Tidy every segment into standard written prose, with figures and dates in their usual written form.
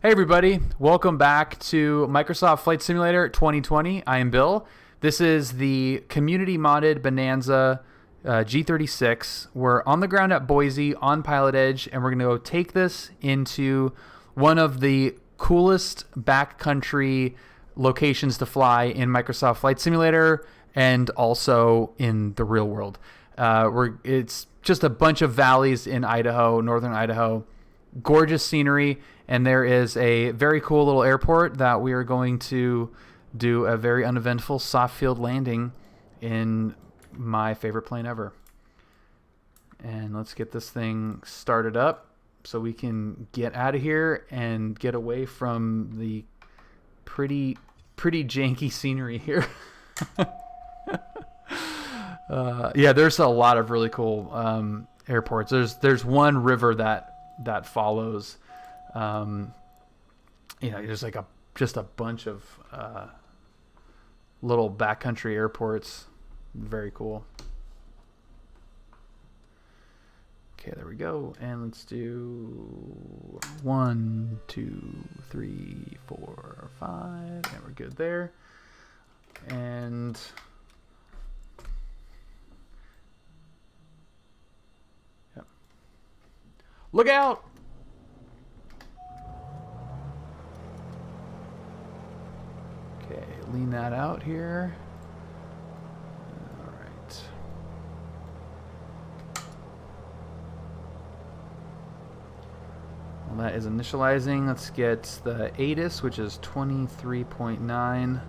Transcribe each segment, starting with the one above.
Hey everybody, welcome back to Microsoft Flight Simulator 2020. I am Bill. This is the community modded Bonanza G36. We're on the ground at Boise on Pilotedge, and we're going to go take this into one of the coolest backcountry locations to fly in Microsoft Flight Simulator and also in the real world. It's just a bunch of valleys in Idaho, northern Idaho. Gorgeous scenery, and there is a very cool little airport that we are going to do a very uneventful soft field landing in my favorite plane ever. And let's get this thing started up so we can get out of here and get away from the pretty janky scenery here. Yeah, there's a lot of really cool airports. There's one river that follows, there's like just a bunch of little backcountry airports. Very cool. Okay, there we go. And let's do 1, 2, 3, 4, 5, and we're good there. And look out! Okay, lean that out here. All right. Well, that is initializing. Let's get the ATIS, which is 23.9.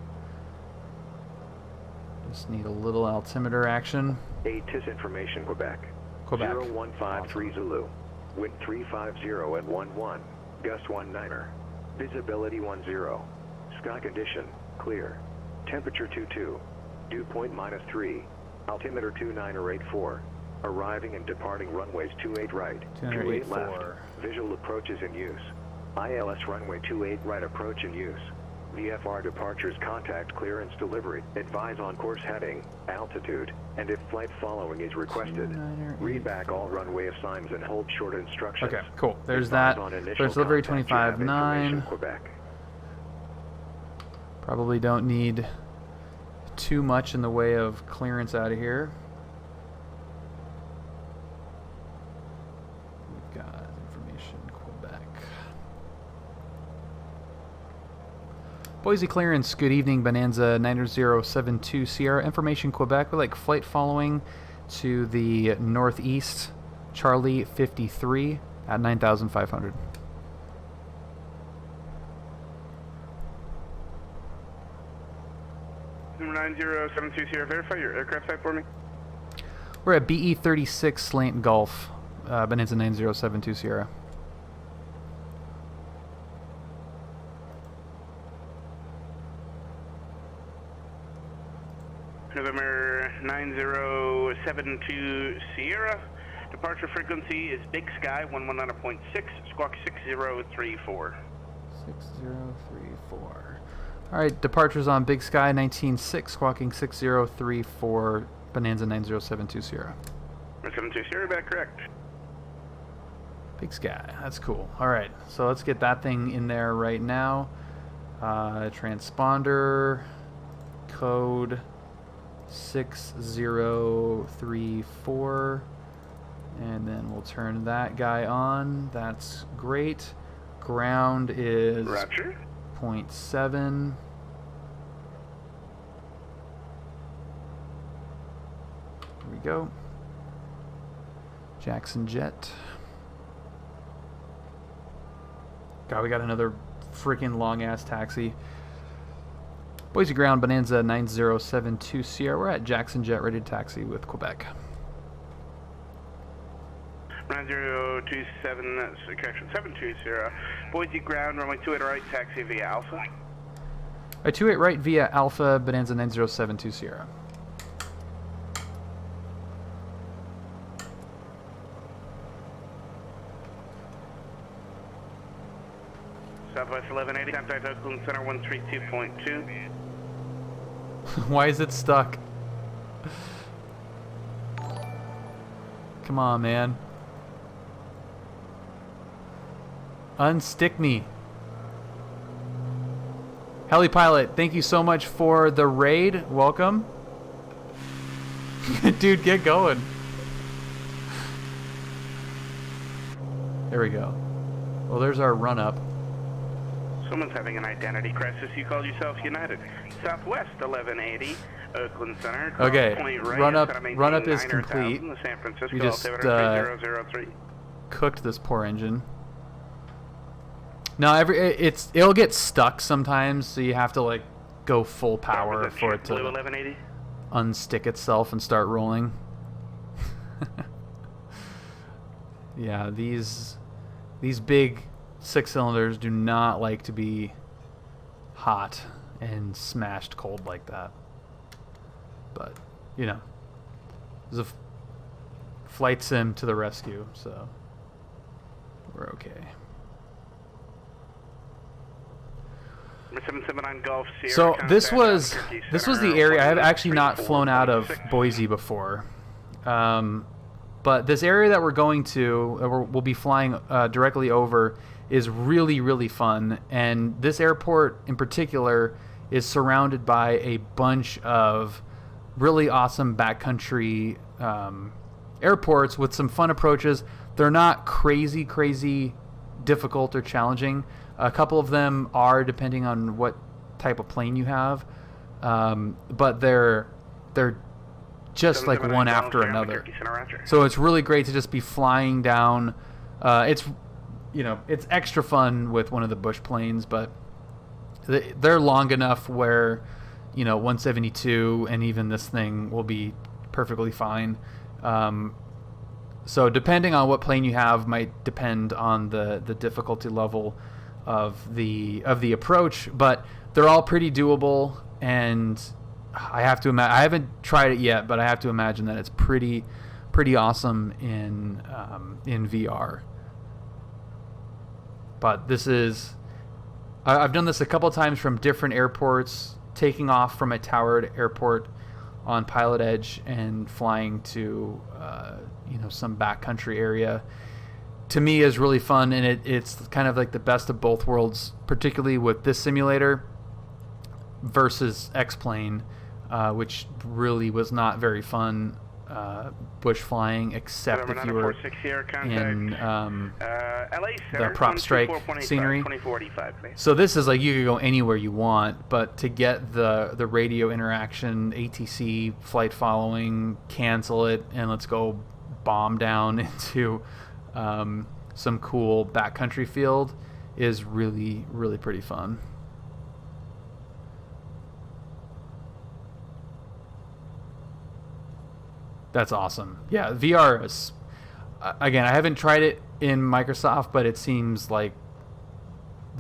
Just need a little altimeter action. ATIS information, Quebec. 0153 Zulu. Wind 350 at 11. Gust 19er. Visibility 10. Sky condition, clear. Temperature 22. Dew point -3. Altimeter 2984. Arriving and departing runways 28 right, 28 left. Visual approaches in use. ILS runway 28 right approach in use. VFR departures contact clearance delivery. Advise on course heading, altitude, and if flight following is requested. Read back all runway assigns and hold short instructions. Okay, cool. There's that. There's delivery 25.9. Quebec. Probably don't need too much in the way of clearance out of here. We've got information Quebec. Boise clearance, good evening, Bonanza 9072 Sierra. Information Quebec, with like flight following to the northeast, Charlie 53 at 9,500. Number 9072 Sierra, verify your aircraft type for me. We're at BE 36 Slant Gulf, Bonanza 9072 Sierra. November 9072 Sierra. Departure frequency is Big Sky 119.6, squawk 6034. 6034. Alright, departures on Big Sky 19.6, squawking 6034, Bonanza 9072 Sierra. 72 Sierra, back correct. Big Sky, that's cool. Alright, so let's get that thing in there right now. Transponder, code 6034, and then we'll turn that guy on. That's great. Ground is Roger. 0.7. Here we go. Jackson Jet. God, we got another freaking long ass taxi. Boise ground, Bonanza 9072 Sierra. We're at Jackson Jet, ready to taxi with Quebec. 9027, correction, 72 Sierra. Boise ground, runway 28 right, taxi via Alpha. Right, 28 right via Alpha, Bonanza 9072 Sierra. Southwest 1180, contact Oakland Center 132.2. Why is it stuck? Come on, man. Unstick me. Heli Pilot, thank you so much for the raid. Welcome. Dude, get going. There we go. Well, there's our run-up. Someone's having an identity crisis. You called yourself United. Southwest 1180, Oakland Center. Okay, Right, run-up is complete. San Francisco, We just 003. cooked this poor engine. No, it'll get stuck sometimes, so you have to like go full power for it to unstick itself and start rolling. Yeah, these big 6-cylinders do not like to be hot and smashed cold like that. But, you know, there's a flight sim to the rescue, so we're okay. So this was the area. I have actually not flown out of Boise before, but this area that we're going to, we'll be flying directly over, is really, really fun. And this airport in particular is surrounded by a bunch of really awesome backcountry airports with some fun approaches. They're not crazy difficult or challenging. A couple of them are, depending on what type of plane you have, but they're just like one after another. So it's really great to just be flying down. It's extra fun with one of the bush planes, but they're long enough where 172 and even this thing will be perfectly fine. So depending on what plane you have might depend on the difficulty level of the approach, but they're all pretty doable. And I have to imagine, I haven't tried it yet, but I have to imagine that it's pretty awesome in VR. But this is, I've done this a couple times from different airports, taking off from a towered airport on Pilotedge and flying to some backcountry area. To me is really fun, and it's kind of like the best of both worlds, particularly with this simulator versus X-Plane, which really was not very fun bush flying, except if you were in the prop strike scenery. So this is like you could go anywhere you want, but to get the radio interaction, ATC flight following, cancel it, and let's go bomb down into some cool backcountry field is really, really pretty fun. That's awesome. Yeah, VR is, again, I haven't tried it in Microsoft, but it seems like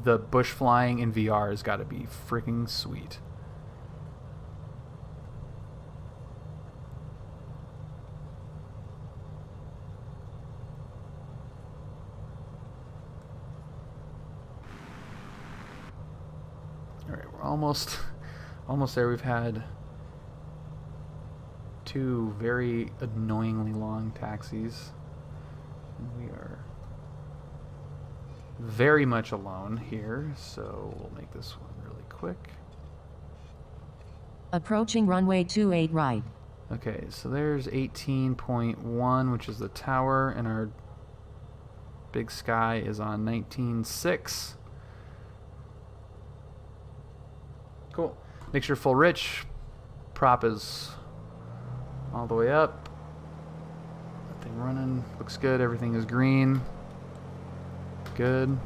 the bush flying in VR has got to be freaking sweet. All right, we're almost there. We've had 2 very annoyingly long taxis. And we are very much alone here, so we'll make this one really quick. Approaching runway 28 right. Okay, so there's 18.1, which is the tower, and our big sky is on 19.6. Cool. Make sure full rich. Prop is all the way up. That thing running. Looks good. Everything is green. Good.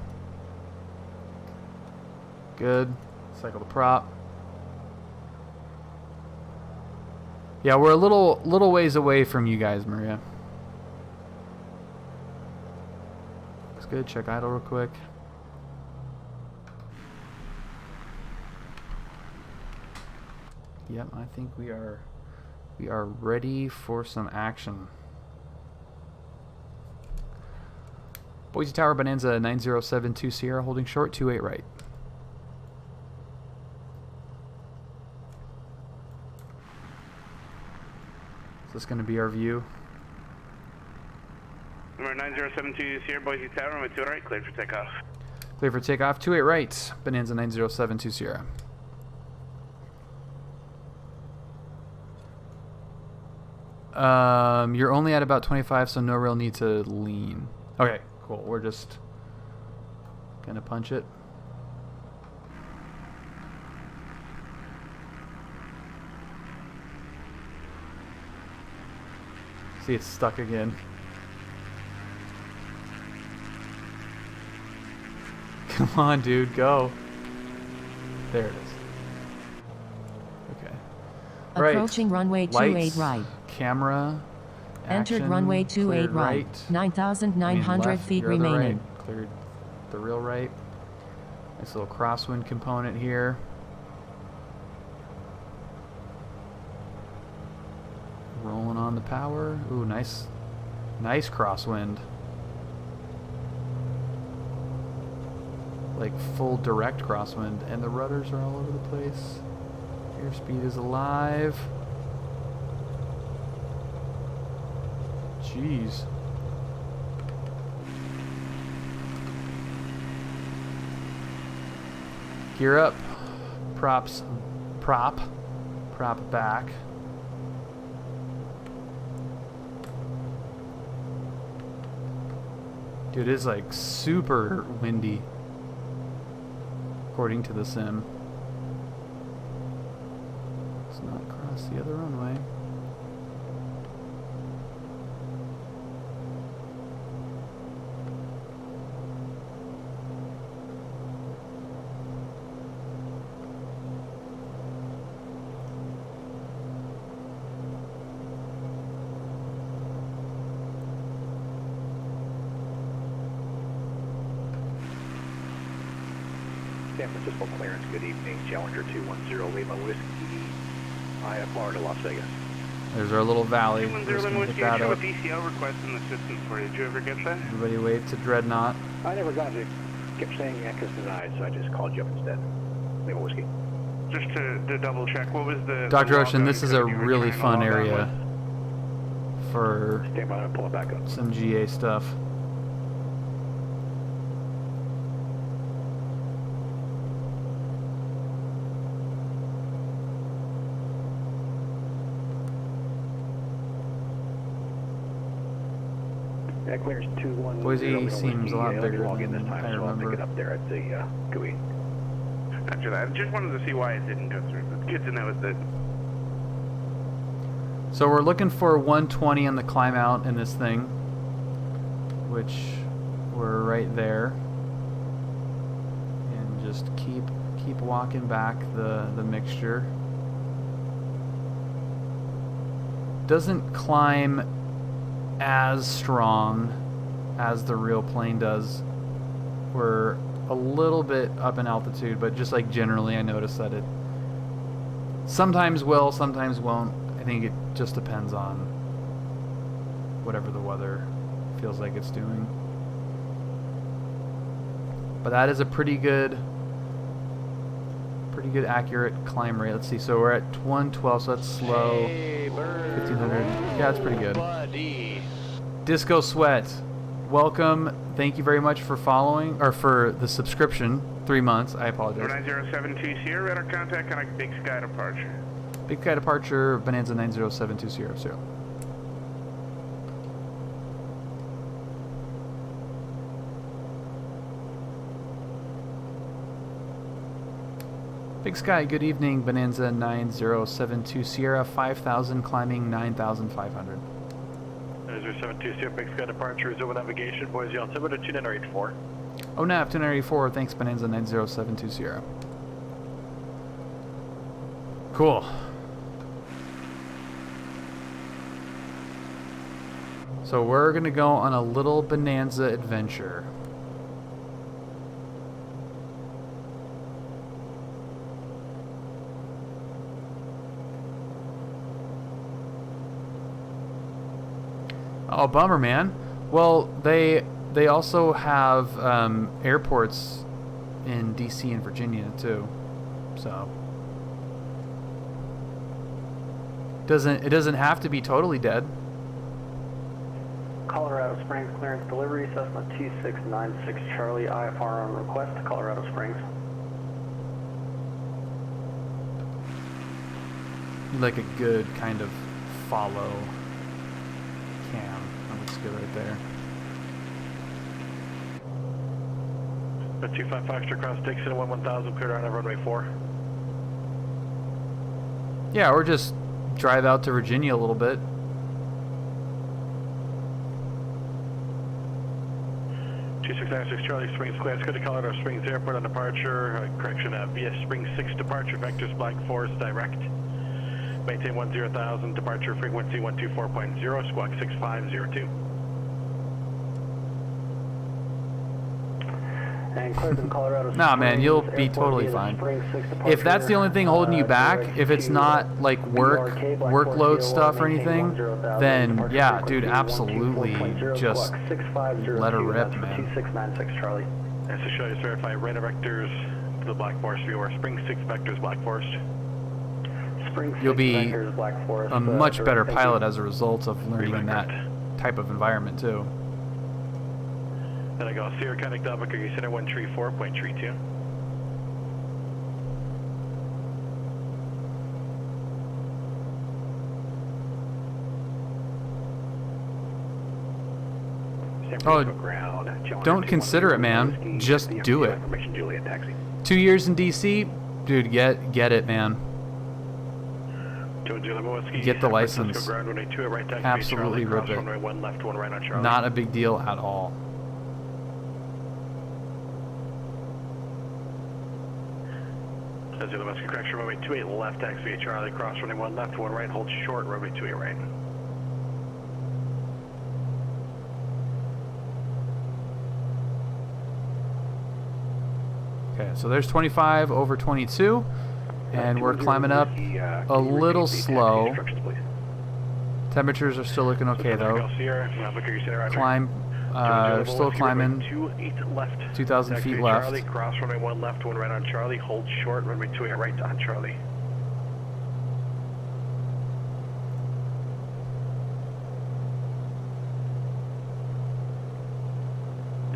Good. Cycle the prop. Yeah, we're a little ways away from you guys, Maria. Looks good. Check idle real quick. Yep, I think we are ready for some action. Boise Tower, Bonanza 9072 Sierra, holding short, 28 right. Is this going to be our view? Number 9072 Sierra, Boise Tower, runway 28 right, cleared for takeoff. Clear for takeoff, 28 right, Bonanza 9072 Sierra. You're only at about 25, so no real need to lean. Okay, cool. We're just gonna punch it. See, it's stuck again. Come on, dude, go. There it is. Okay. Approaching runway 28 Lights, right. Camera. Entered Action, runway 28 cleared right. 9,900 left, feet your other remaining. Right. Cleared the real right. Nice little crosswind component here. Rolling on the power. Ooh, nice crosswind. Like full direct crosswind, and the rudders are all over the place. Airspeed is alive. Jeez. Gear up. Prop back. Dude, it is like super windy, according to the sim. Let's not cross the other runway. San Francisco clearance, good evening. Challenger 210 Lima Whiskey, IFR to Las Vegas. There's our little valley. 210 We're just Lima gonna Whiskey, hit I that show a up. DCL request in the system for you. Did you ever get that? Everybody wave to Dreadnought. I never got it. Kept saying access denied, so I just called you up instead. Lima Whiskey. Just to double check, what was the... Dr. the Ocean, this is a log-on code you were really trying to fun log on area with? for Stand by and pull it back up. some GA stuff. Yeah, clearance 210. Boise seems a lot bigger log in than this time, I so I'll pick remember. it up there at the GUI. After that, just wanted to see why it didn't go through. It's good to know it did. So we're looking for 120 on the climb out in this thing, which we're right there. And just keep walking back the mixture. Doesn't climb as strong as the real plane does. We're a little bit up in altitude, but just like generally I notice that it sometimes will, sometimes won't. I think it just depends on whatever the weather feels like it's doing. But that is a pretty good accurate climb rate. Let's see, so we're at 112, so that's slow. 1500. Yeah, that's pretty good. Disco Sweat, welcome. Thank you very much for following, or for the subscription. 3 months. I apologize. 9072 Sierra, radar contact, connect Big Sky departure. Big Sky departure, Bonanza 907200. Big Sky, good evening. Bonanza 9072 Sierra, 5000 climbing 9500. 9072 Sierra, Big Sky departure is over navigation. Boise altimeter 2984. Oh, nav 2984. Thanks, Bonanza 9072 Sierra. Cool. So we're gonna go on a little Bonanza adventure. Oh, bummer, man. Well, they also have airports in DC and Virginia too, so it doesn't have to be totally dead. Colorado Springs clearance delivery, Cessna 2696 Charlie, IFR on request, Colorado Springs. Like a good kind of follow cam. That looks good right there. 255 extra cross Dixon, 1000, cleared on runway 4. Yeah, or just drive out to Virginia a little bit. 2696 Charlie, Springs Square. It's good to Colorado Springs Airport on departure. Correction, via Springs 6 departure, vectors Black Forest direct. Maintain 10,000, departure frequency 124.0, squawk 6502. And cleared in Colorado Nah, man, you'll be totally fine. If that's the only thing holding you back, if it's not like workload stuff or anything, then yeah, dude, absolutely just let her rip, man. 2696 Charlie. And to show you, verify radar vectors to the Black Forest viewer. Springs 6 vectors Black Forest. You'll be a much better pilot as a result of learning in that type of environment too. Then I go Sierra Contact Albuquerque Center 134.32. Oh, don't consider it, man. Just do it. 2 years in DC, dude, get it, man. Get the license. Absolutely rip it. Not a big deal at all. Zulu Whiskey, correction, runway 28 left, taxi Charlie, cross runway 1 left, 1 right, hold short, runway 28 right. Okay, so there's 25 over 22, and we're climbing up a little slow. Temperatures are still looking okay though. Climb, still climbing. 2,000 feet left. Charlie, cross runway 1 left, 1 right on Charlie, hold short, runway 28 right on Charlie.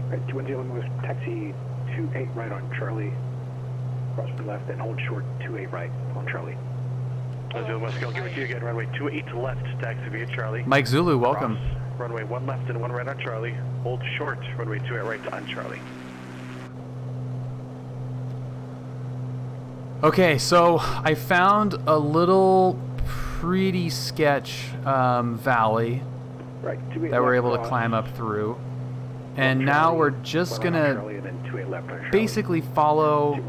Right, 210 was taxi 28 right on Charlie, cross to left and hold short 28 right on Charlie. Zulu Whiskey, I'll give it to you again, runway 28 left, taxi via Charlie. Mike Zulu, welcome. Cross, runway 1 left and 1 right on Charlie, hold short, runway 28 right on Charlie. Okay, so I found a little pretty sketch valley that we're able to climb up through. And now we're just gonna basically follow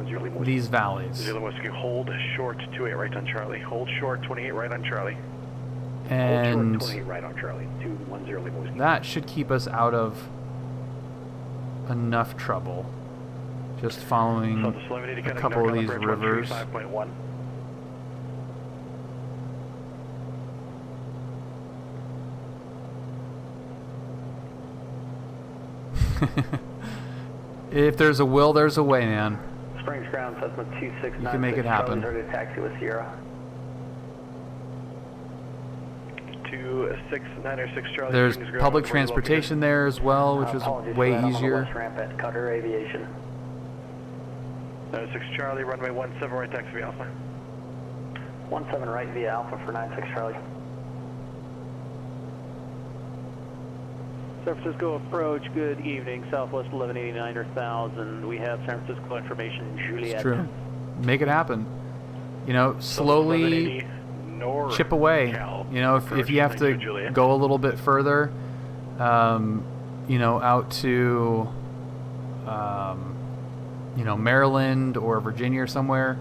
these valleys. Zulu Whiskey, hold short, 28 right on Charlie. Hold short, 28 right on Charlie. And hold short, 28 right on Charlie. 210 Lima Whiskey. that should keep us out of enough trouble. Just following a couple of these rivers. If there's a will, there's a way, man. Springs ground, Cessna 2696. You can make it happen. Ready to taxi with Sierra. 2696 Charlie. There's public transportation there as well, which is way easier. West ramp at Cutter Aviation. 96 Charlie, runway 17 right, taxi via Alpha. 17 right via Alpha for 96 Charlie. San Francisco approach, good evening, Southwest 1189 or 1000. We have San Francisco information, Juliet. It's true. Make it happen. You know, slowly chip away. You know, if you have to go a little bit further, you know, out to, you know, Maryland or Virginia or somewhere,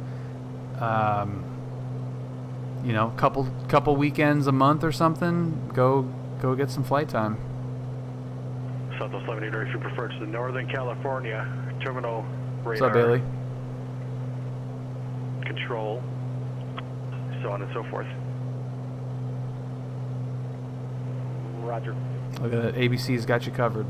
you know, couple weekends a month or something, go get some flight time. Southwest 1189, if you prefer, to the Northern California terminal radar. What's up, Bailey? Control, so on and so forth. Roger. Look at that. ABC's got you covered.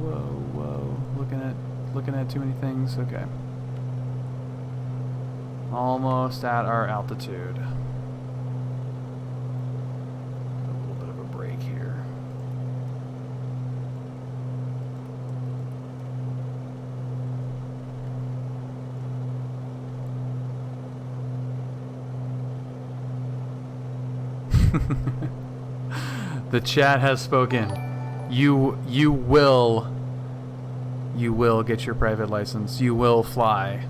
Whoa. Looking at too many things. Okay. Almost at our altitude. A little bit of a break here. The chat has spoken. You will get your private license. You will fly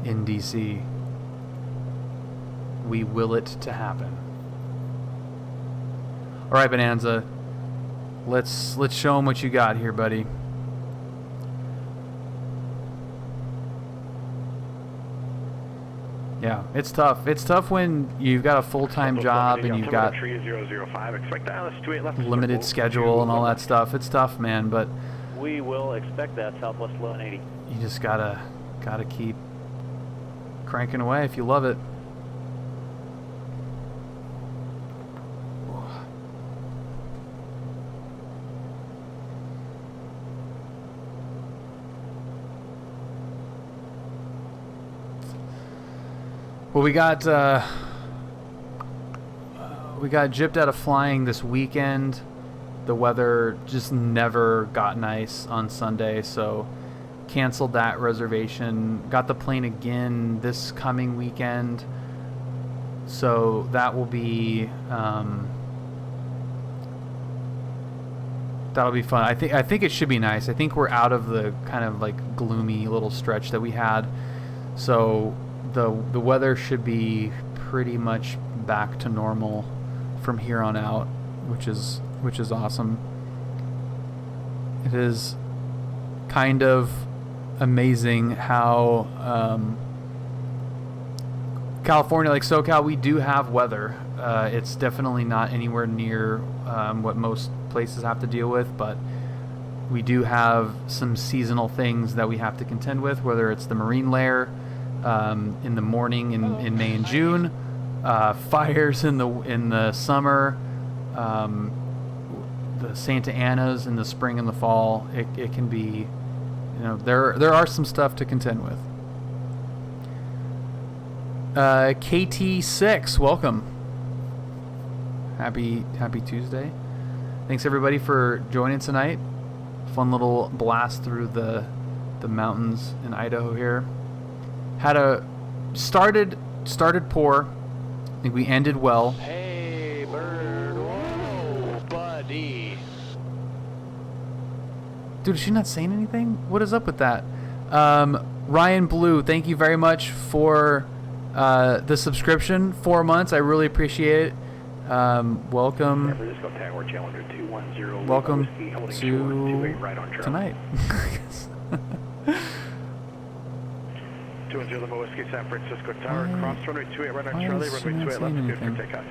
in DC. We will it to happen. All right, Bonanza. Let's show them what you got here, buddy. Yeah, it's tough. It's tough when you've got a full-time job and you've got limited schedule and all that stuff. It's tough, man, but We will expect that, Southwest 1180. you just gotta keep cranking away if you love it. Well, we got gypped out of flying this weekend. The weather just never got nice on Sunday, so canceled that reservation. Got the plane again this coming weekend, so that will be that'll be fun. I think it should be nice. I think we're out of the kind of like gloomy little stretch that we had, so the weather should be pretty much back to normal from here on out, which is awesome. It is kind of amazing how California, like SoCal, we do have weather. It's definitely not anywhere near what most places have to deal with, but we do have some seasonal things that we have to contend with, whether it's the marine layer in the morning in May and June, fires in the summer, the Santa Anas in the spring and the fall. It can be, there are some stuff to contend with. KT6, welcome. Happy Tuesday. Thanks everybody for joining tonight. Fun little blast through the mountains in Idaho here. Had a started poor. I think we ended well. Hey, bird. Whoa, buddy. Dude, is she not saying anything? What is up with that? Ryan Blue, thank you very much for the subscription. 4 months. I really appreciate it. Welcome. Welcome to tonight. 210 Lima Whiskey, San Francisco Tower. Cross runway 28 right on Charlie, runway 28 left, clear for takeoff.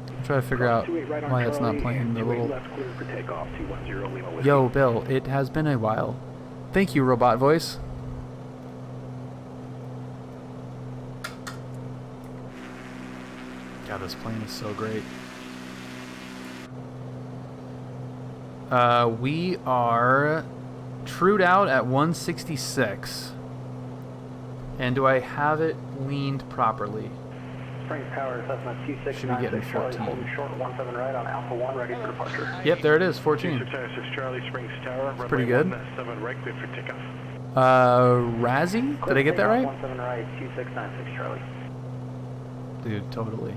I'm trying to figure out why it's not playing the little... Yo, Bill, it has been a while. Thank you, Robot Voice. God, this plane is so great. We are trued out at 166. And do I have it leaned properly? Springs Tower, Cessna 2696 Charlie, holding short 17 right on Alpha 1, ready for departure. Yep, there it is, 14. 2696 Charlie, Springs Tower, it's pretty good. 7 right, clear for takeoff. Razzie? Did I get that right? 17 right, 2696 Charlie. Dude, totally.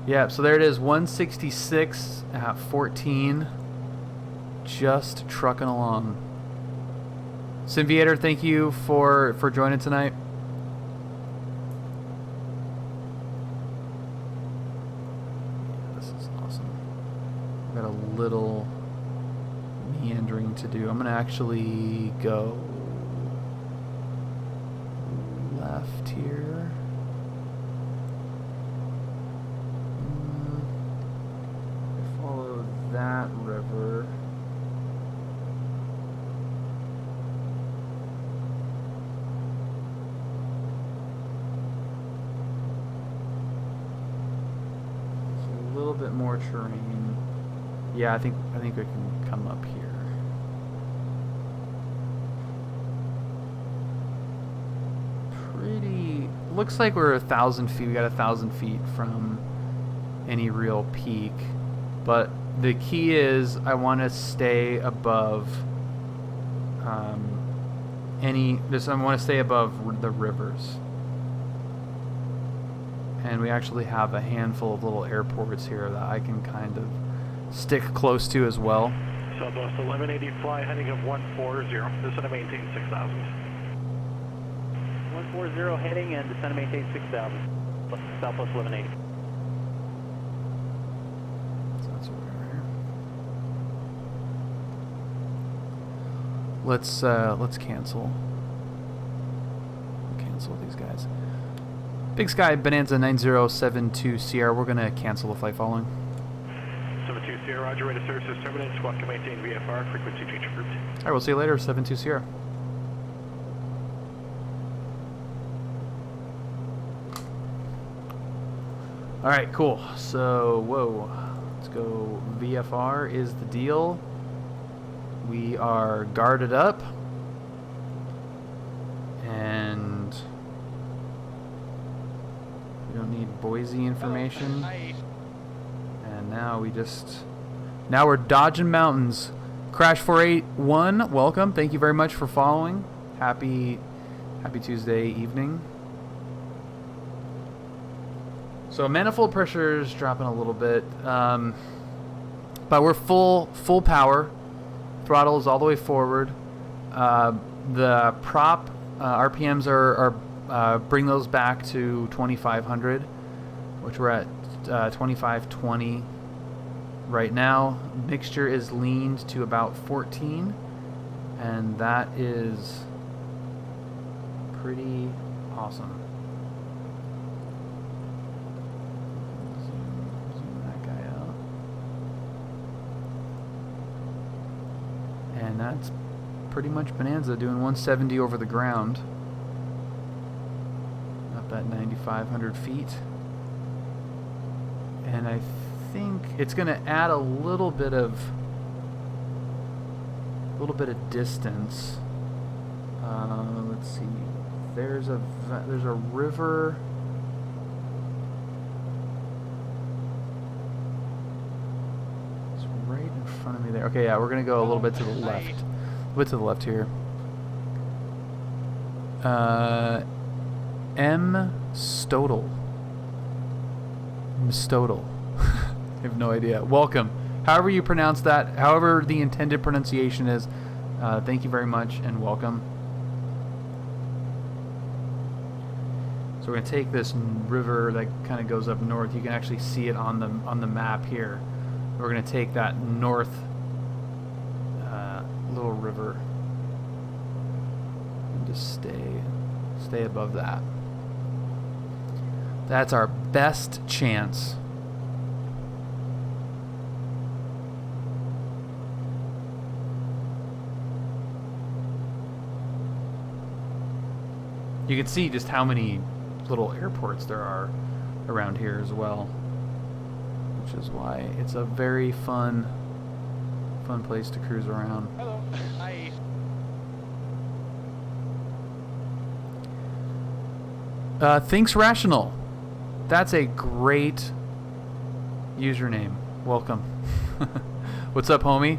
Yeah, so there it is, 166 at 14. Just trucking along. Simviator, thank you for joining tonight. Yeah, this is awesome. I've got a little meandering to do. I'm going to actually go left here. Follow that river. A little bit more terrain. Yeah, I think we can come up here. Pretty looks like we're 1,000 feet. We got 1,000 feet from any real peak, but the key is I want to stay above I want to stay above the rivers. And we actually have a handful of little airports here that I can kind of stick close to as well. Southwest 1180, fly heading of 140. Descend and maintain 6,000. 140 heading and descend and maintain 6,000. Southwest 1180. So that's what we're here. Let's cancel. Cancel these guys. Big Sky Bonanza 9072 Sierra. We're gonna cancel the flight following. 72 Sierra, roger, rate of services terminated. Squawk can maintain VFR, frequency change approved. Alright, we'll see you later, 72 Sierra. Alright, cool. So, whoa. Let's go. VFR is the deal. We are guarded up. And we don't need Boise information. And now we're dodging mountains. Crash 481, welcome. Thank you very much for following. Happy Tuesday evening. So manifold pressure is dropping a little bit, but we're full power. Throttle is all the way forward. The prop RPMs are bring those back to 2,500, which we're at 2,520 right now. Mixture is leaned to about 14, and that is pretty awesome. Zoom that guy out. And that's pretty much Bonanza doing 170 over the ground. Up at 9,500 feet. And I think it's going to add a little bit of distance. Let's see. There's a river. It's right in front of me there. Okay, yeah, we're going to go a little bit to the left. A little bit to the left here. Mstodel. I have no idea. Welcome. However you pronounce that, however the intended pronunciation is, thank you very much and welcome. So we're going to take this river that kind of goes up north. You can actually see it on the map here. We're going to take that north little river and just stay above that. That's our best chance. You can see just how many little airports there are around here as well, which is why it's a very fun place to cruise around. Hello. Hi. Thinks Rational. That's a great username. Welcome. What's up, homie?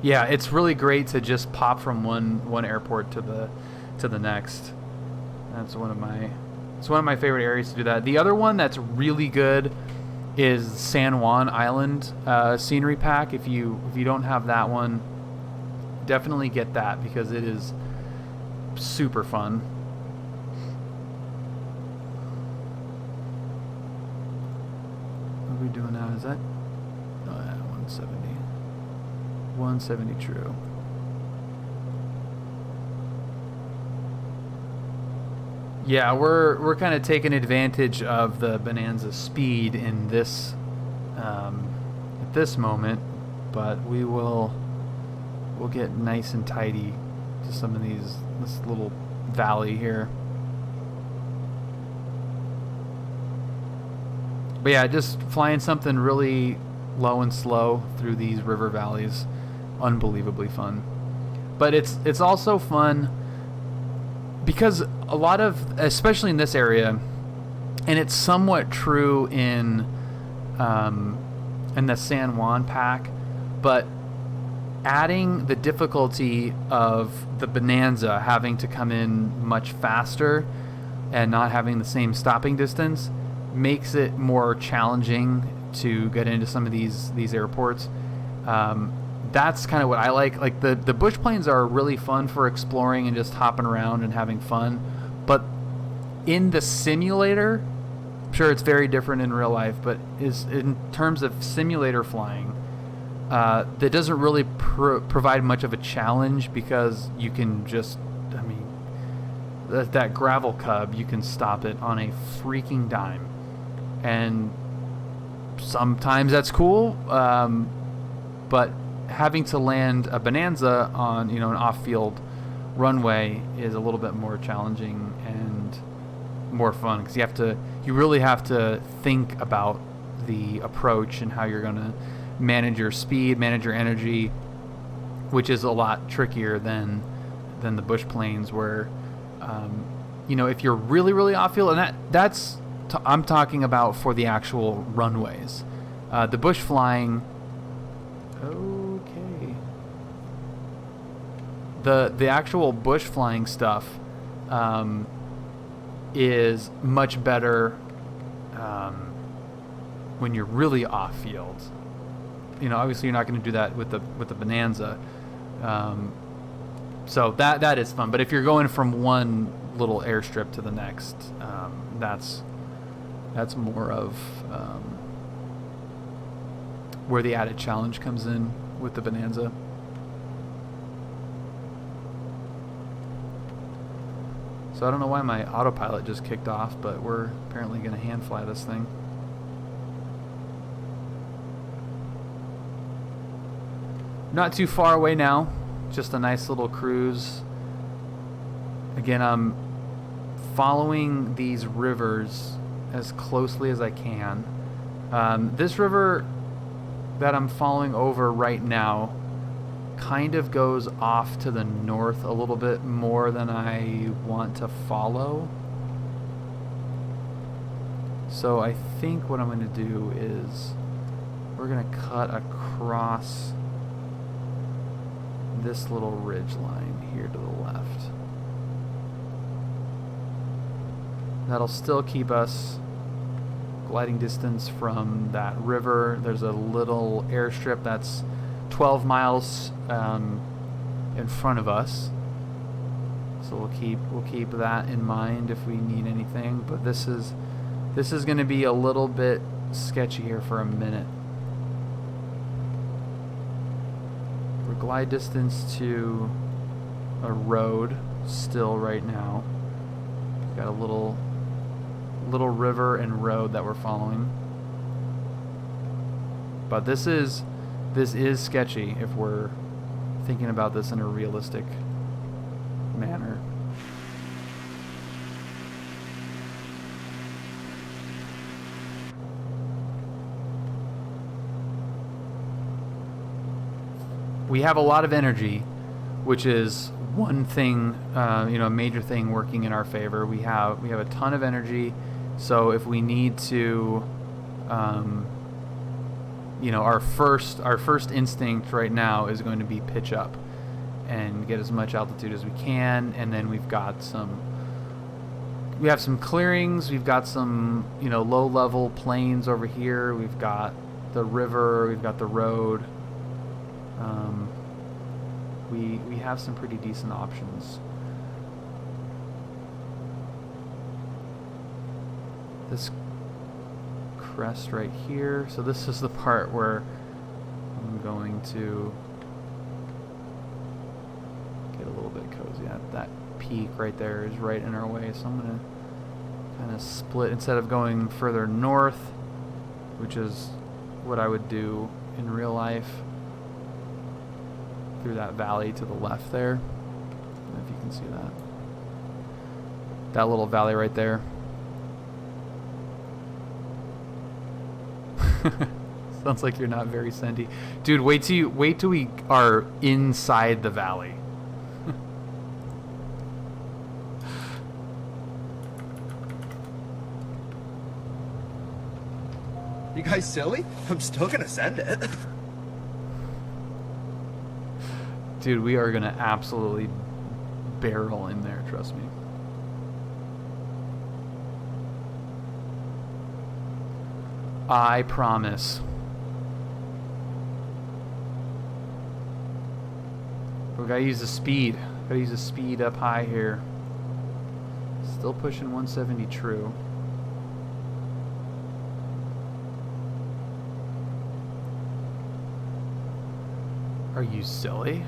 Yeah, it's really great to just pop from one airport to the next. That's one of my favorite areas to do that. The other one that's really good is San Juan Island scenery pack. If you don't have that one, definitely get that because it is super fun. What are we doing now? Is that 170? 170 true. Yeah, we're kind of taking advantage of the Bonanza speed in this at this moment, but we'll get nice and tidy to some of this little valley here. But yeah, just flying something really low and slow through these river valleys. Unbelievably fun. But it's also fun because a lot of, especially in this area, and it's somewhat true in the San Juan pack, but adding the difficulty of the Bonanza having to come in much faster and not having the same stopping distance makes it more challenging to get into some of these airports. That's kind of what I like. Like the bush planes are really fun for exploring and just hopping around and having fun, but in the simulator, I'm sure it's very different in real life, but is in terms of simulator flying, that doesn't really provide much of a challenge because you can just, I mean, that gravel cub, you can stop it on a freaking dime, and sometimes that's cool, but having to land a Bonanza on, you know, an off-field runway is a little bit more challenging and more fun because you really have to think about the approach and how you're going to manage your speed, manage your energy, which is a lot trickier than the bush planes where, you know, if you're really off-field, and I'm talking about for the actual runways. The bush flying, okay. The actual bush flying stuff is much better when you're really off-field. You know, obviously you're not going to do that with the Bonanza. So that is fun. But if you're going from one little airstrip to the next, that's more of where the added challenge comes in with the Bonanza. So I don't know why my autopilot just kicked off, but we're apparently going to hand fly this thing. Not too far away now, just a nice little cruise. Again, I'm following these rivers as closely as I can. This river that I'm following over right now kind of goes off to the north a little bit more than I want to follow. So I think what I'm going to do is we're going to cut across this little ridge line here to the left. That'll still keep us gliding distance from that river. There's a little airstrip that's 12 miles in front of us, so we'll keep that in mind if we need anything. But this is going to be a little bit sketchy here for a minute. We're glide distance to a road still right now. We've got a little river and road that we're following, but this is sketchy if we're thinking about this in a realistic manner. We have a lot of energy, which is one thing, you know, a major thing working in our favor. We have a ton of energy, so if we need to, you know, our first instinct right now is going to be pitch up and get as much altitude as we can, and then we have some clearings, we've got some, you know, low level plains over here, we've got the river, we've got the road. We have some pretty decent options. This crest right here, so this is the part where I'm going to get a little bit cozy. That peak right there is right in our way, so I'm going to kind of split instead of going further north, which is what I would do in real life, through that valley to the left there. I don't know if you can see that little valley right there. Sounds like you're not very sendy. Dude, wait till we are inside the valley. You guys silly? I'm still gonna send it. Dude, we are gonna absolutely barrel in there, trust me. I promise. We gotta use the speed. Gotta use the speed up high here. Still pushing 170 true. Are you silly?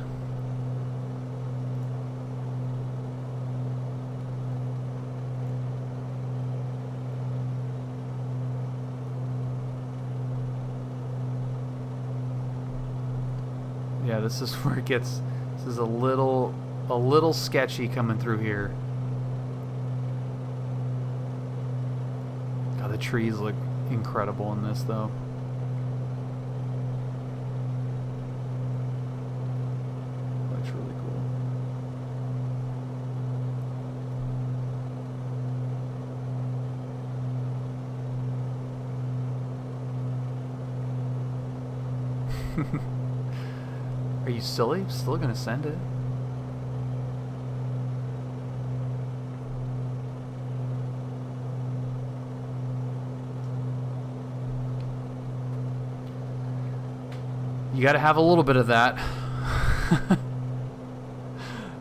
Yeah, this is where it gets. This is a little sketchy coming through here. God, the trees look incredible in this, though. Looks really cool. Are you silly? Still gonna send it. You gotta have a little bit of that.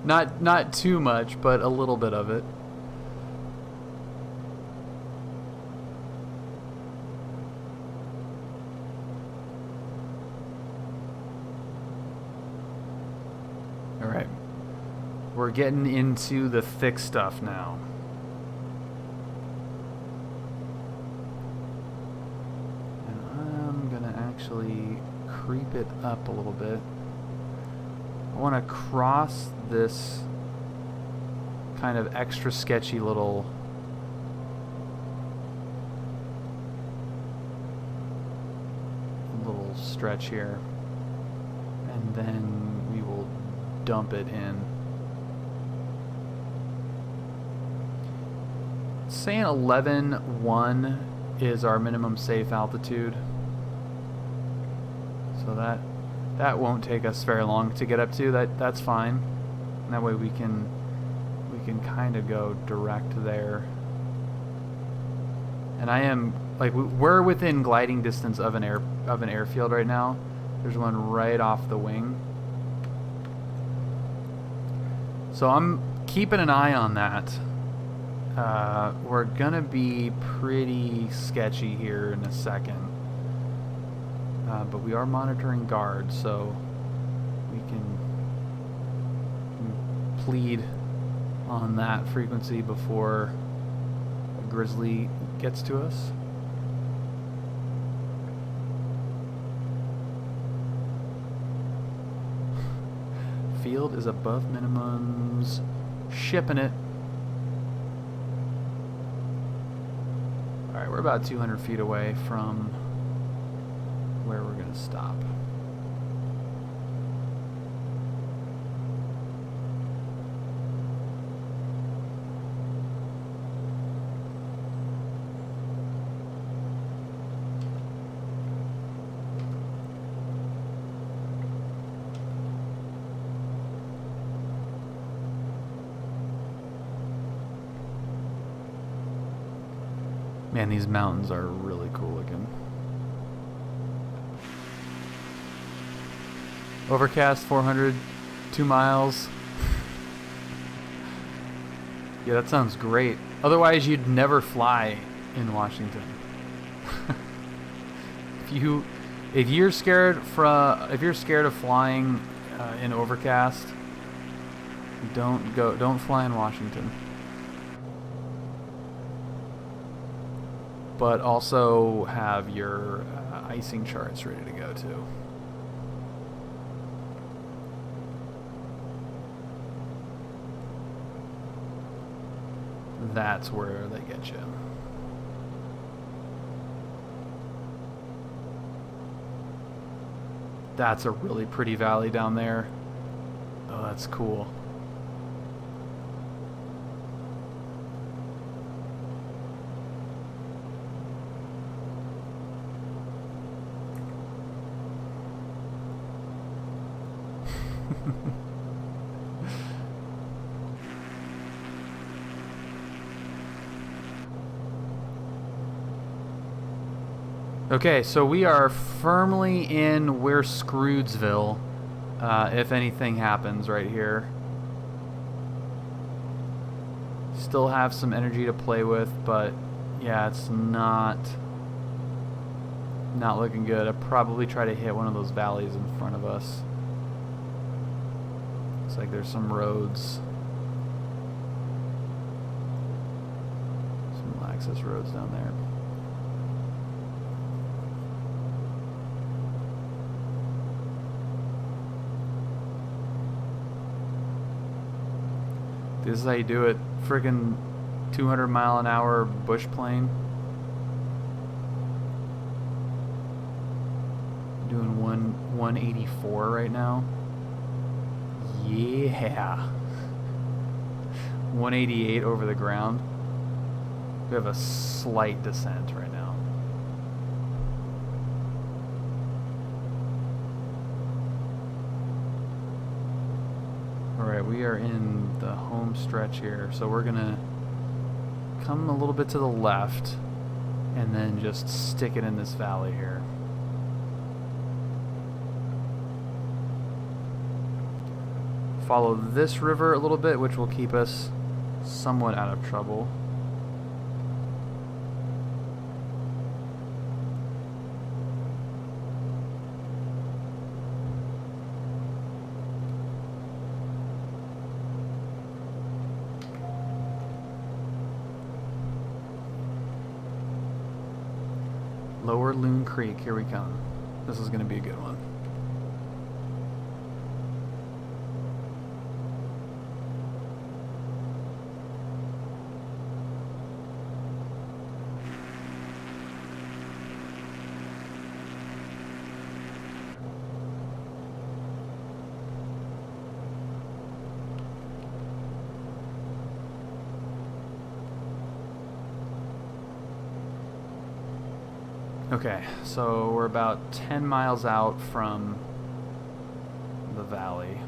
Not too much, but a little bit of it. Alright. We're getting into the thick stuff now. And I'm gonna actually creep it up a little bit. I want to cross this kind of extra sketchy little stretch here, and then we will dump it in. Saying 11.1 is our minimum safe altitude, so that won't take us very long to get up to. That's fine. And that way we can kind of go direct there. And I am like we're within gliding distance of an airfield right now. There's one right off the wing. So I'm keeping an eye on that. We're gonna be pretty sketchy here in a second. But we are monitoring guards, so we can plead on that frequency before a grizzly gets to us. Field is above minimums. Shipping it. Alright, we're about 200 feet away from where we're going to stop. Man, these mountains are really cool looking. Overcast 400, 2 miles. Yeah, that sounds great. Otherwise, you'd never fly in Washington. if you're scared of flying in overcast, don't fly in Washington. But also have your icing charts ready to go too. That's where they get you. That's a really pretty valley down there. Oh, that's cool. Okay, so we are firmly in We're Scroodsville, if anything happens right here. Still have some energy to play with, but yeah, it's not looking good. I'll probably try to hit one of those valleys in front of us. Looks like there's some roads. Some access roads down there. This is how you do it. Friggin' 200-mile-an-hour bush plane. Doing 184 right now. Yeah. 188 over the ground. We have a slight descent right now. Alright, we are in the home stretch here, so we're gonna come a little bit to the left and then just stick it in this valley here. Follow this river a little bit, which will keep us somewhat out of trouble. Lower Loon Creek, here we come. This is going to be a good one. Okay, so we're about 10 miles out from the valley.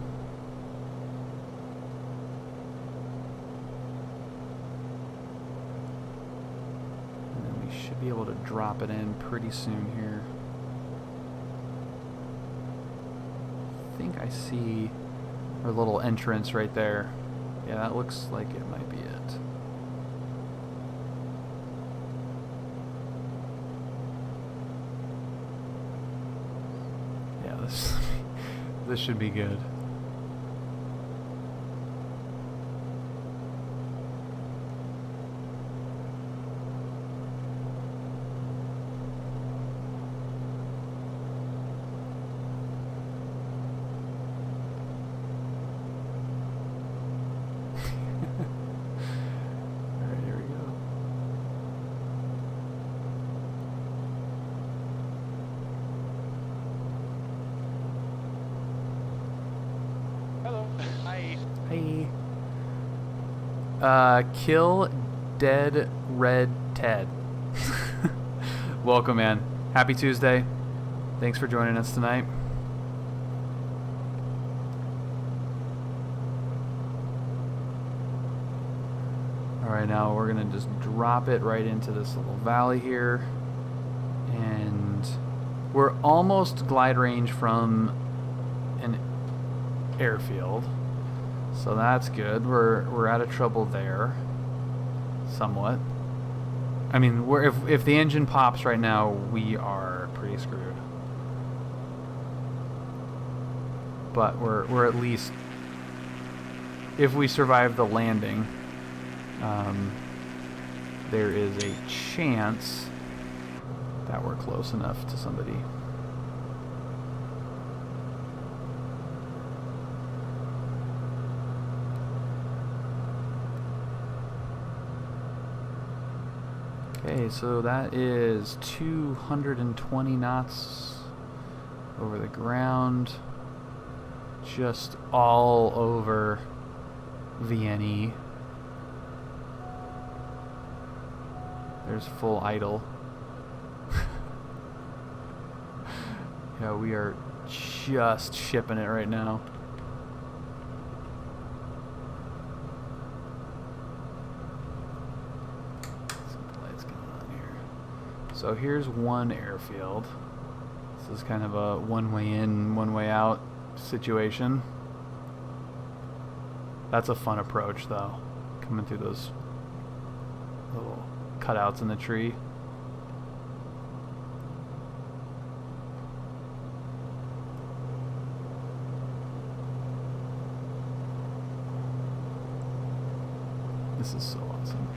And then we should be able to drop it in pretty soon here. I think I see our little entrance right there. Yeah, that looks like it might be it. This should be good. Alright, here we go. Hi. Kill Dead Red Ted. Welcome, man. Happy Tuesday. Thanks for joining us tonight. Alright, now we're going to just drop it right into this little valley here. And we're almost glide range from an airfield. So that's good. We're out of trouble there, somewhat. I mean, if the engine pops right now, we are pretty screwed. But we're at least, if we survive the landing, there is a chance that we're close enough to somebody. Okay, so that is 220 knots over the ground, just all over VNE. There's full idle. Yeah, we are just shipping it right now. Some lights going on here. So here's one airfield. This is kind of a one way in, one way out situation. That's a fun approach though, coming through those little cutouts in the tree. This is so awesome.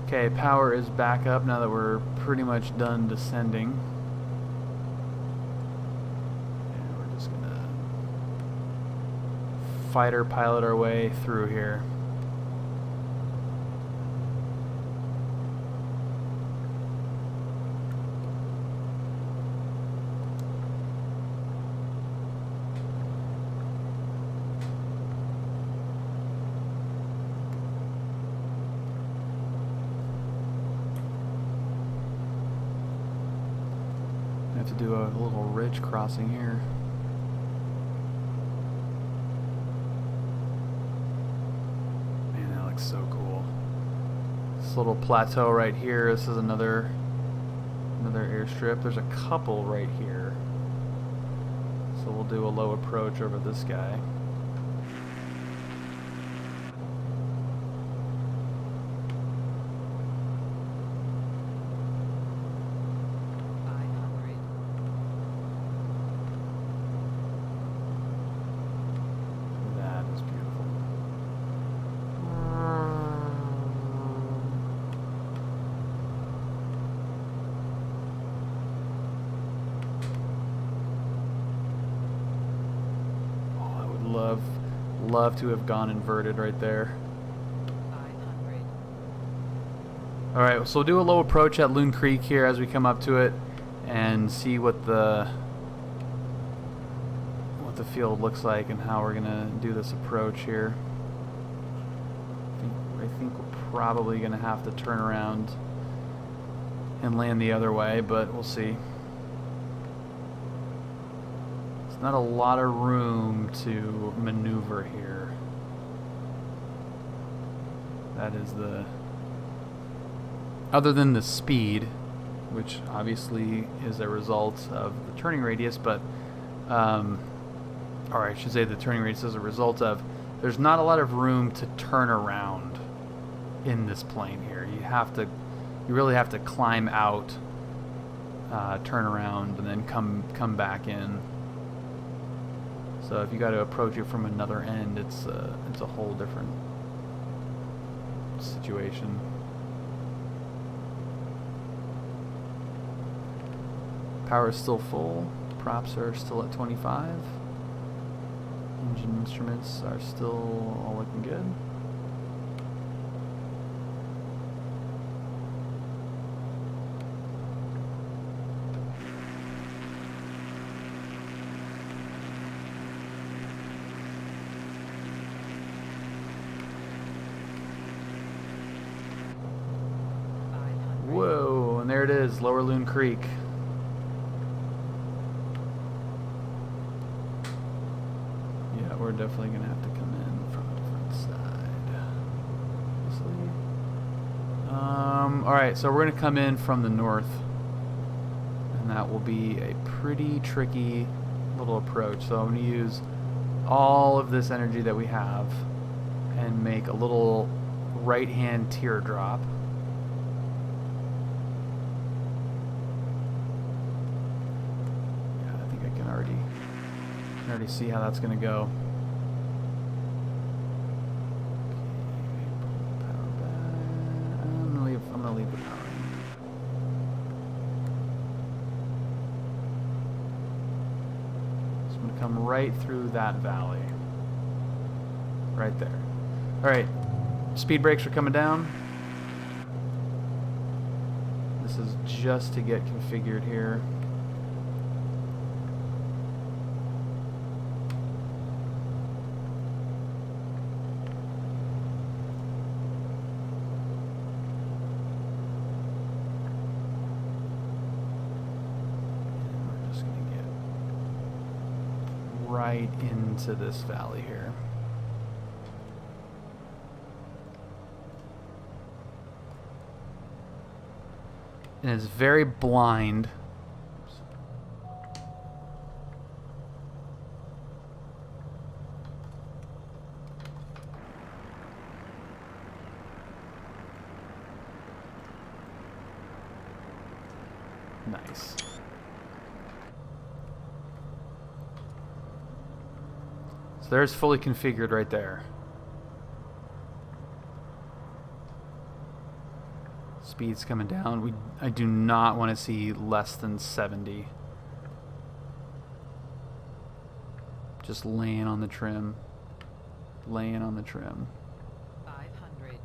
Okay, power is back up now that we're pretty much done descending. And we're just gonna fighter pilot our way through here. To do a little ridge crossing here. Man, that looks so cool. This little plateau right here. This is another airstrip. There's a couple right here. So we'll do a low approach over this guy. Love to have gone inverted right there. 500. Alright, so we'll do a low approach at Loon Creek here as we come up to it and see what the field looks like and how we're gonna do this approach here. I think we're probably gonna have to turn around and land the other way, but we'll see. Not a lot of room to maneuver here. That is the... Other than the speed, which obviously is a result of the turning radius, but... or I should say the turning radius is a result of... There's not a lot of room to turn around in this plane here. You really have to climb out, turn around, and then come back in. So if you got to approach it from another end, it's a whole different situation. Power is still full. Props are still at 25. Engine instruments are still all looking good. Whoa, and there it is, Lower Loon Creek. Yeah, we're definitely going to have to come in from a different side. Obviously. Alright, so we're going to come in from the north. And that will be a pretty tricky little approach. So I'm going to use all of this energy that we have and make a little right-hand teardrop. I already see how that's going to go. Okay, power back. I'm going to leave the power in. So I'm going to come right through that valley. Right there. Alright, speed brakes are coming down. This is just to get configured here. Right into this valley here. And it's very blind. Nice. So there's fully configured right there. Speed's coming down. I do not want to see less than 70. Just laying on the trim. Laying on the trim. 500.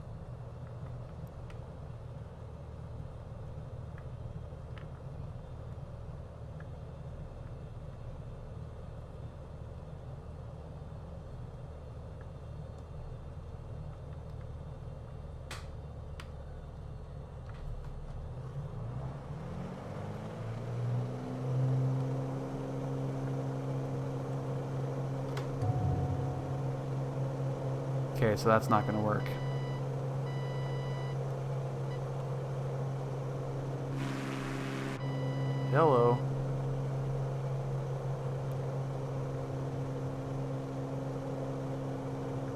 Okay, so that's not going to work. Hello.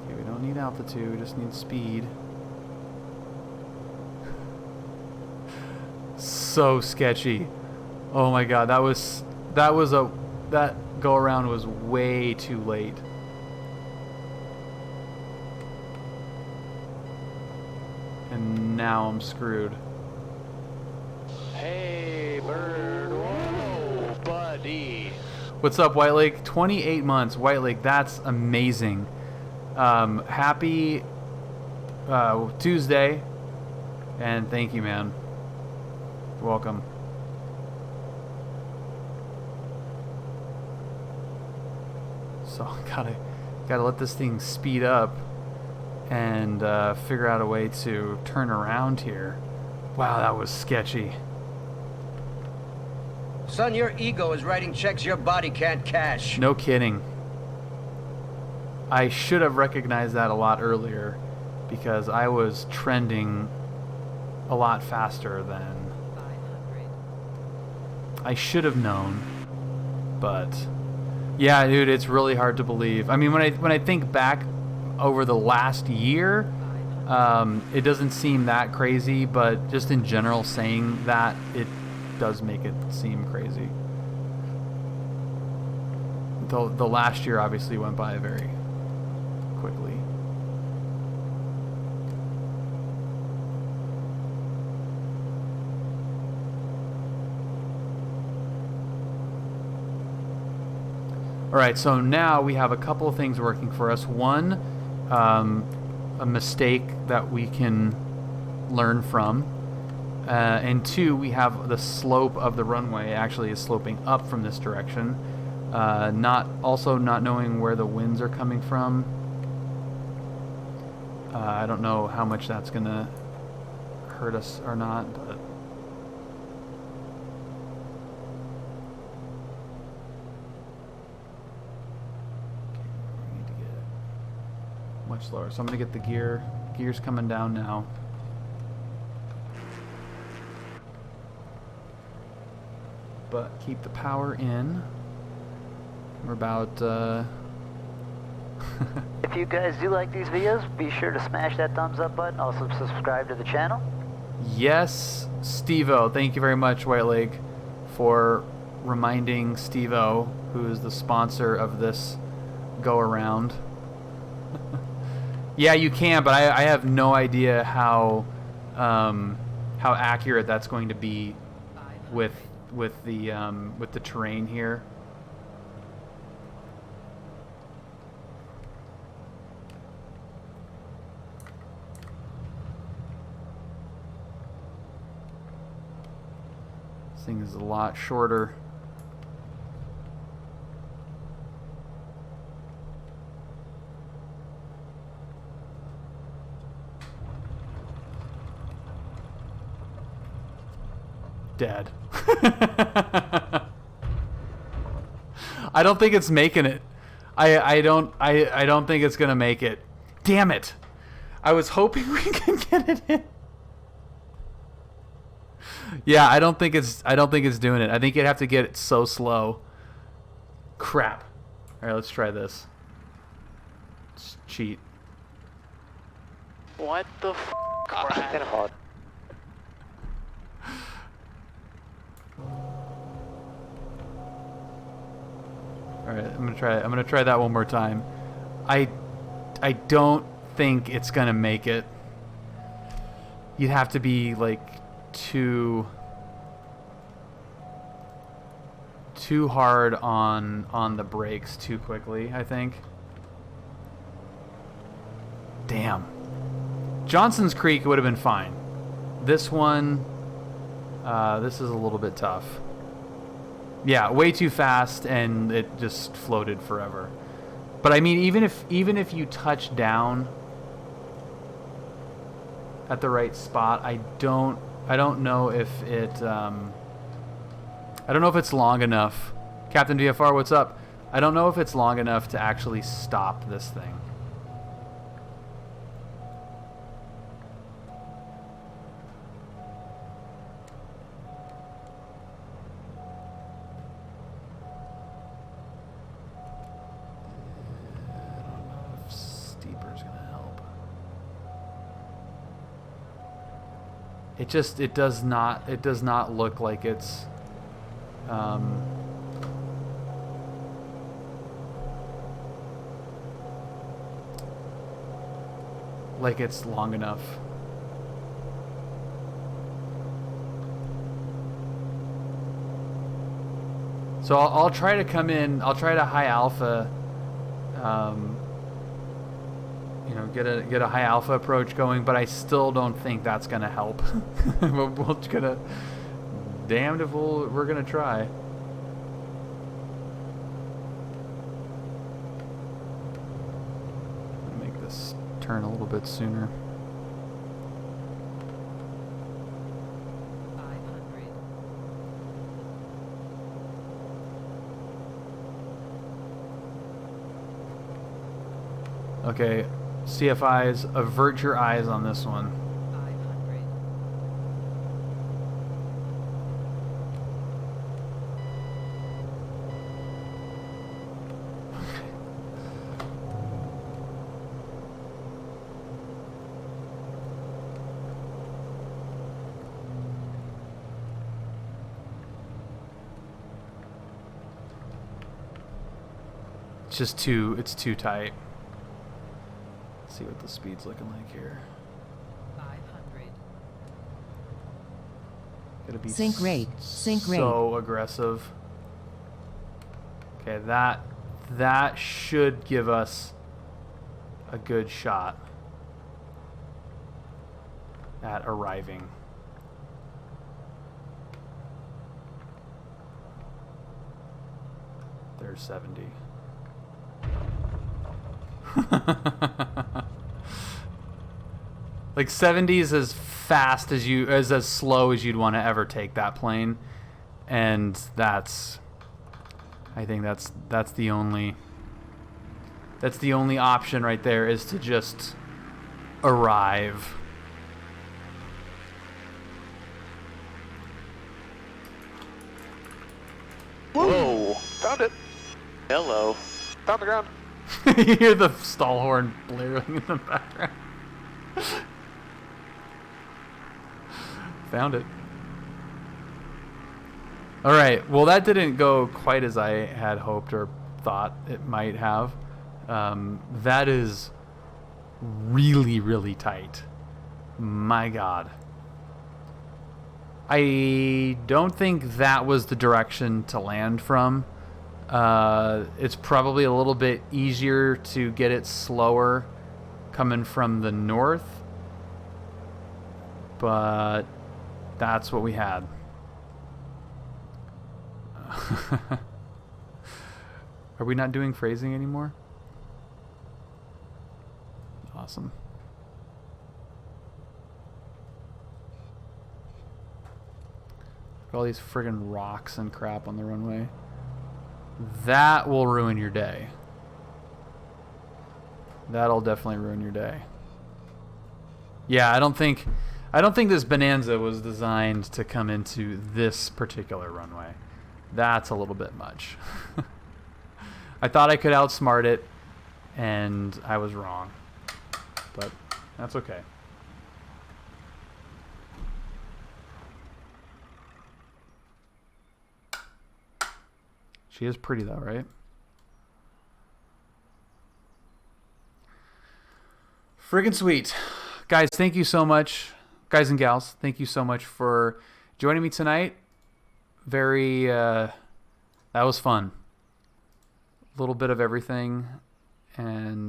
Okay, we don't need altitude, we just need speed. So sketchy. Oh my god, that go around was way too late. And now I'm screwed. Hey, bird. Whoa, buddy. What's up, White Lake? 28 months. White Lake, that's amazing. Happy Tuesday. And thank you, man. You're welcome. So, gotta let this thing speed up and figure out a way to turn around here. Wow, that was sketchy. Son, your ego is writing checks your body can't cash. No kidding. I should have recognized that a lot earlier because I was trending a lot faster than 500. I should have known. But yeah, dude, it's really hard to believe. I mean, when I think back over the last year, it doesn't seem that crazy, but just in general saying that, it does make it seem crazy. The last year obviously went by very quickly. Alright, so now we have a couple of things working for us. One, a mistake that we can learn from. And two, we have the slope of the runway actually is sloping up from this direction. Not knowing where the winds are coming from. I don't know how much that's gonna hurt us or not, but much slower. So I'm gonna get the gears coming down now. But keep the power in. We're about If you guys do like these videos, be sure to smash that thumbs up button. Also subscribe to the channel. Yes, Steve-O. Thank you very much, White Lake, for reminding Steve-O, who is the sponsor of this go around. Yeah, you can, but I have no idea how accurate that's going to be with the terrain here. thing is a lot shorter. Dead. I don't think it's making it. I don't think it's gonna make it. Damn it! I was hoping we could get it in. Yeah, I don't think it's doing it. I think you'd have to get it so slow. Crap. All right, let's try this. Let's cheat. What the f***? Kind of hard. All right, I'm gonna try that one more time. I don't think it's gonna make it. You'd have to be like too hard on the brakes too quickly, I think. Damn. Johnson's Creek would have been fine. This one, this is a little bit tough. Yeah, way too fast, and it just floated forever. But I mean, even if you touch down at the right spot, I don't know if it I don't know if it's long enough. Captain VFR, what's up? I don't know if it's long enough to actually stop this thing. It does not look like it's like it's long enough. So I'll try to come in. I'll try to high alpha. You know, get a high alpha approach going, but I still don't think that's gonna help. We're gonna, damned if we're gonna try. Make this turn a little bit sooner. 500. Okay. CFIs, avert your eyes on this one. 500. It's too tight. See what the speed's looking like here. 500. Gotta be sync rate. So aggressive. Okay, that should give us a good shot at arriving. There's 70. Like 70 is as fast as slow as you'd want to ever take that plane, and I think that's the only option right there, is to just arrive. Whoa! Found it! Hello. Found the ground. You hear the stall horn blaring in the background. Found it. All right. Well, that didn't go quite as I had hoped or thought it might have. That is really, really tight. My God. I don't think that was the direction to land from. It's probably a little bit easier to get it slower coming from the north, but that's what we had. Are we not doing phrasing anymore? Awesome. Look at all these friggin' rocks and crap on the runway. That will ruin your day. That'll definitely ruin your day. Yeah, I don't think this Bonanza was designed to come into this particular runway. That's a little bit much. I thought I could outsmart it, and I was wrong. But that's okay. She is pretty though, right? Friggin' sweet. Guys, thank you so much. Guys and gals, thank you so much for joining me tonight. That was fun. A little bit of everything, and